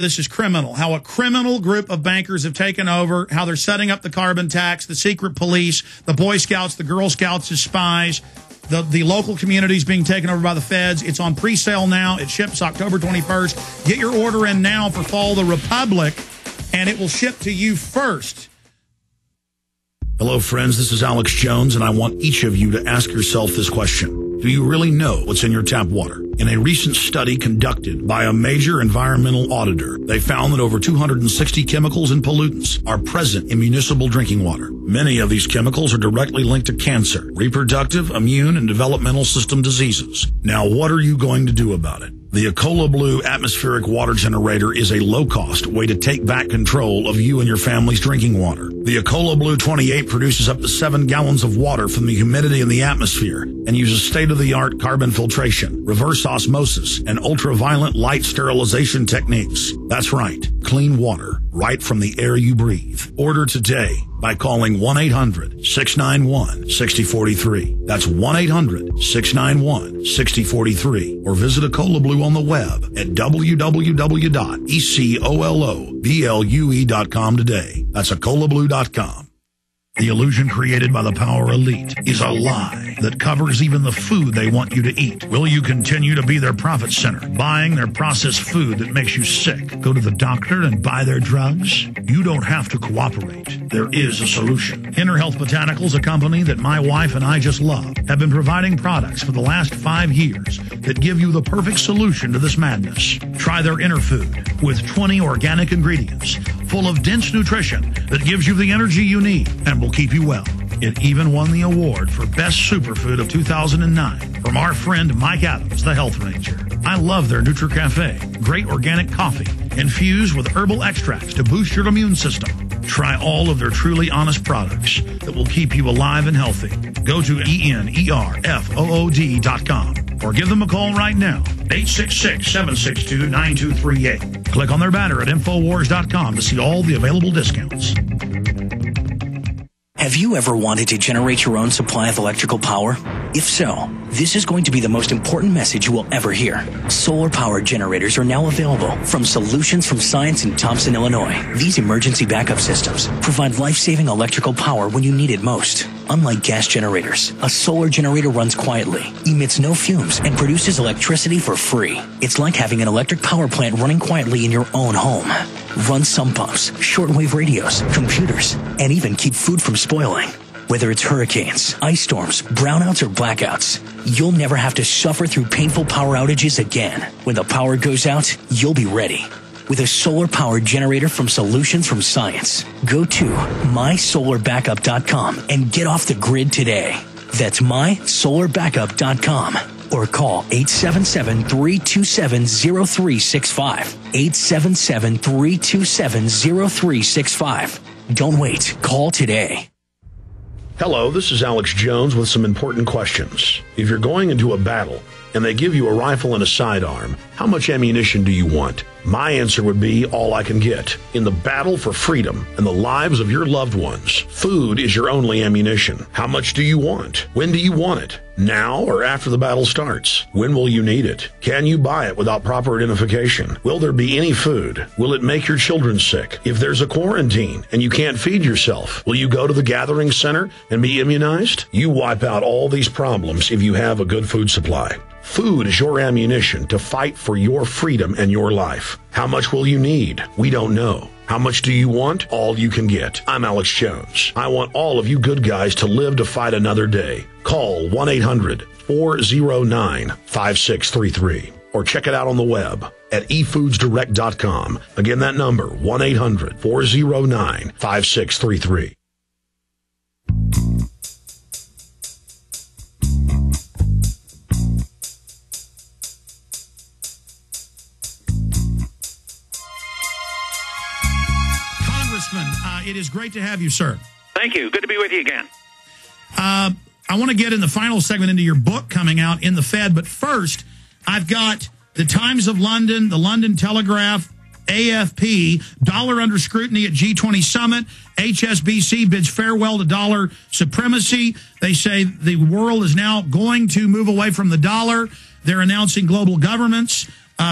This is criminal. How a criminal group of bankers have taken over, how they're setting up the carbon tax, the secret police, the Boy Scouts, the Girl Scouts as spies, the local communities being taken over by the feds. It's on pre-sale now. It ships October 21st. Get your order in now for Fall of the Republic, and it will ship to you first. Hello, friends. This is Alex Jones, and I want each of you to ask yourself this question. Do you really know what's in your tap water? In a recent study conducted by a major environmental auditor, they found that over 260 chemicals and pollutants are present in municipal drinking water. Many of these chemicals are directly linked to cancer, reproductive, immune, and developmental system diseases. Now, what are you going to do about it? The Ecola Blue atmospheric water generator is a low-cost way to take back control of you and your family's drinking water. The Ecola Blue 28 produces up to 7 gallons of water from the humidity in the atmosphere and uses state-of-the-art carbon filtration, reverse osmosis, and ultraviolet light sterilization techniques. That's right, clean water right from the air you breathe. Order today by calling 1-800-691-6043. That's 1-800-691-6043. Or visit Ecola Blue on the web at www.ecoloblu.com today. That's EcolaBlue.com. The illusion created by the power elite is a lie that covers even the food they want you to eat. Will you continue to be their profit center, buying their processed food that makes you sick? Go to the doctor and buy their drugs? You don't have to cooperate. There is a solution. Inner Health Botanicals, a company that my wife and I just love, have been providing products for the last 5 years that give you the perfect solution to this madness. Try their Inner Food with 20 organic ingredients full of dense nutrition that gives you the energy you need and will keep you well. It even won the award for Best Superfood of 2009 from our friend Mike Adams, the Health Ranger. I love their NutriCafe, great organic coffee infused with herbal extracts to boost your immune system. Try all of their truly honest products that will keep you alive and healthy. Go to ENERFOOD.com or give them a call right now, 866-762-9238. Click on their banner at Infowars.com to see all the available discounts. Have you ever wanted to generate your own supply of electrical power? If so, this is going to be the most important message you will ever hear. Solar-powered generators are now available from Solutions from Science in Thompson, Illinois. These emergency backup systems provide life-saving electrical power when you need it most. Unlike gas generators, a solar generator runs quietly, emits no fumes, and produces electricity for free. It's like having an electric power plant running quietly in your own home. Run sump pumps, shortwave radios, computers, and even keep food from spoiling. Whether it's hurricanes, ice storms, brownouts, or blackouts, you'll never have to suffer through painful power outages again. When the power goes out, you'll be ready. With a solar-powered generator from Solutions from Science. Go to mysolarbackup.com and get off the grid today. That's mysolarbackup.com. Or call 877-327-0365. 877-327-0365. Don't wait. Call today. Hello, this is Alex Jones with some important questions. If you're going into a battle and they give you a rifle and a sidearm, how much ammunition do you want? My answer would be all I can get. In the battle for freedom and the lives of your loved ones, food is your only ammunition. How much do you want? When do you want it? Now or after the battle starts? When will you need it? Can you buy it without proper identification? Will there be any food? Will it make your children sick? If there's a quarantine and you can't feed yourself, will you go to the gathering center and be immunized? You wipe out all these problems if you have a good food supply. Food is your ammunition to fight for your freedom and your life. How much will you need? We don't know. How much do you want? All you can get. I'm Alex Jones. I want all of you good guys to live to fight another day. Call 1-800-409-5633 or check it out on the web at efoodsdirect.com. Again, that number, 1-800-409-5633. It is great to have you, sir. Thank you. Good to be with you again. I want to get in the final segment into your book coming out in the Fed, but first, I've got the Times of London, the London Telegraph, AFP, dollar under scrutiny at G20 summit, HSBC bids farewell to dollar supremacy. They say the world is now going to move away from the dollar. They're announcing global governments.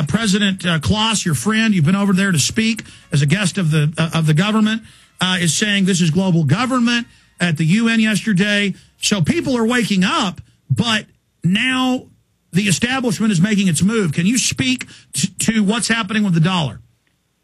President Klaus, your friend, you've been over there to speak as a guest of the government, is saying this is global government at the UN yesterday. So people are waking up, but now the establishment is making its move. Can you speak to what's happening with the dollar?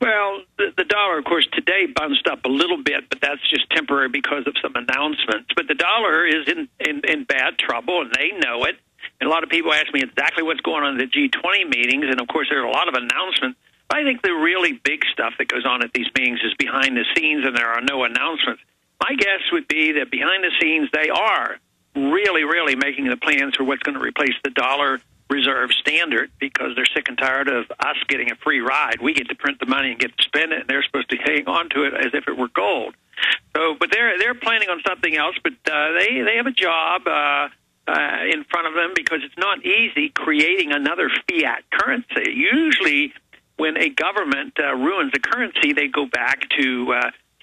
Well, the dollar, of course, today bounced up a little bit, but that's just temporary because of some announcements. But the dollar is in bad trouble, and they know it. And a lot of people ask me exactly what's going on at the G20 meetings, and, of course, there are a lot of announcements. But I think the really big stuff that goes on at these meetings is behind the scenes, and there are no announcements. My guess would be that behind the scenes they are really making the plans for what's going to replace the dollar reserve standard, because they're sick and tired of us getting a free ride. We get to print the money and get to spend it, and they're supposed to hang on to it as if it were gold. So, but they're planning on something else. But they have a job in front of them, because it's not easy creating another fiat currency. Usually, when a government ruins a currency, they go back to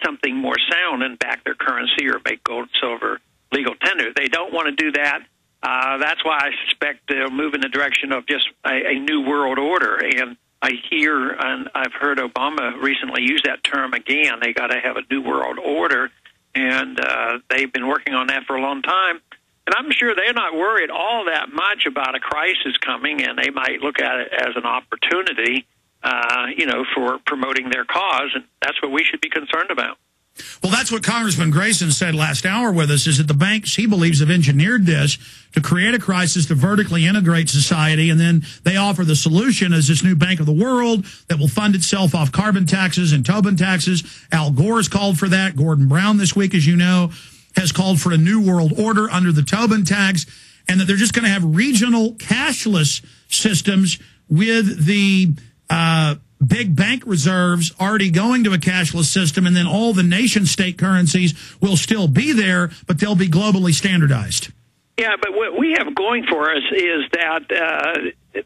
something more sound and back their currency or make gold, silver legal tender. They don't want to do that. That's why I suspect they'll move in the direction of just a new world order. And I hear, and I've heard Obama recently use that term again, they got to have a new world order. And they've been working on that for a long time. And I'm sure they're not worried all that much about a crisis coming, and they might look at it as an opportunity, for promoting their cause. And that's what we should be concerned about. Well, that's what Congressman Grayson said last hour with us, is that the banks, he believes, have engineered this to create a crisis to vertically integrate society, and then they offer the solution as this new Bank of the World that will fund itself off carbon taxes and Tobin taxes. Al Gore's called for that. Gordon Brown this week, as you know, has called for a new world order under the Tobin tax, and that they're just going to have regional cashless systems with the big bank reserves already going to a cashless system, and then all the nation-state currencies will still be there, but they'll be globally standardized. Yeah, but what we have going for us is that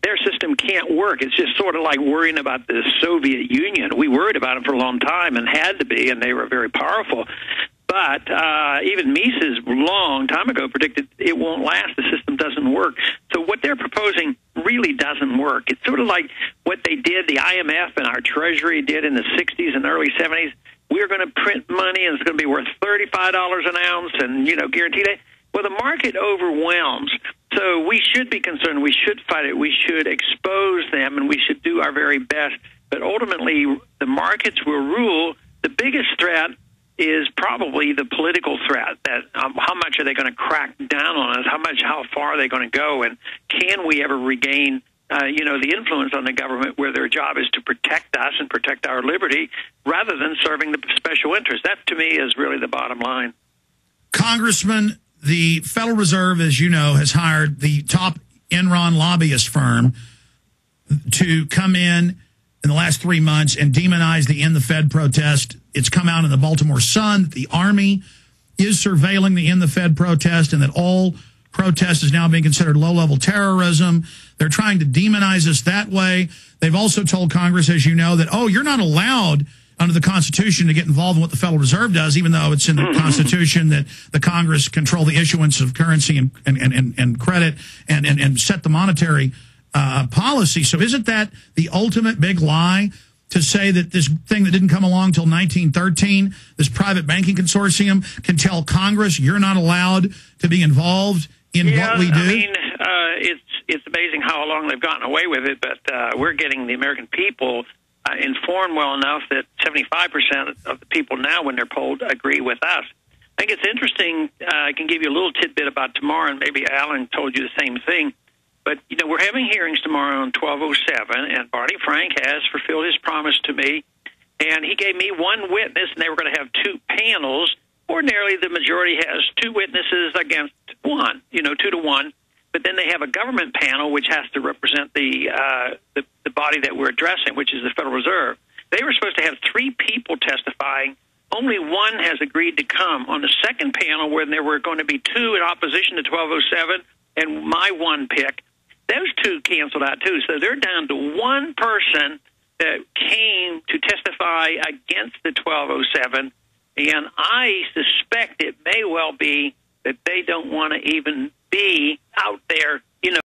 their system can't work. It's just sort of like worrying about the Soviet Union. We worried about them for a long time and had to be, and they were very powerful. But even Mises, long time ago, predicted it won't last. The system doesn't work. So what they're proposing really doesn't work. It's sort of like what they did, the IMF and our Treasury did in the 60s and early 70s. We're going to print money, and it's going to be worth $35 an ounce and, guaranteed it. Well, the market overwhelms. So we should be concerned. We should fight it. We should expose them, and we should do our very best. But ultimately, the markets will rule. The biggest threat is probably the political threat, that how much are they going to crack down on us, how far are they going to go, and can we ever regain the influence on the government where their job is to protect us and protect our liberty rather than serving the special interest. That, to me, is really the bottom line. Congressman, the Federal Reserve, as you know, has hired the top Enron lobbyist firm to come in the last 3 months and demonize the End the Fed protest. It's come out in the Baltimore Sun that the Army is surveilling the End the Fed protest, and that all protest is now being considered low-level terrorism. They're trying to demonize us that way. They've also told Congress, as you know, that, you're not allowed under the Constitution to get involved in what the Federal Reserve does, even though it's in the Constitution that the Congress control the issuance of currency and credit and set the monetary policy. So isn't that the ultimate big lie, to say that this thing that didn't come along until 1913, this private banking consortium, can tell Congress you're not allowed to be involved in what we do? I mean, it's amazing how long they've gotten away with it, but we're getting the American people informed well enough that 75% of the people now, when they're polled, agree with us. I think it's interesting. I can give you a little tidbit about tomorrow, and maybe Alan told you the same thing. But, we're having hearings tomorrow on 1207, and Barney Frank has fulfilled his promise to me. And he gave me one witness, and they were going to have two panels. Ordinarily, the majority has two witnesses against one, 2-to-1. But then they have a government panel, which has to represent the body that we're addressing, which is the Federal Reserve. They were supposed to have three people testifying. Only one has agreed to come. On the second panel, where there were going to be two in opposition to 1207 and my one pick, those two canceled out, too. So they're down to one person that came to testify against the 1207, and I suspect it may well be that they don't want to even be out there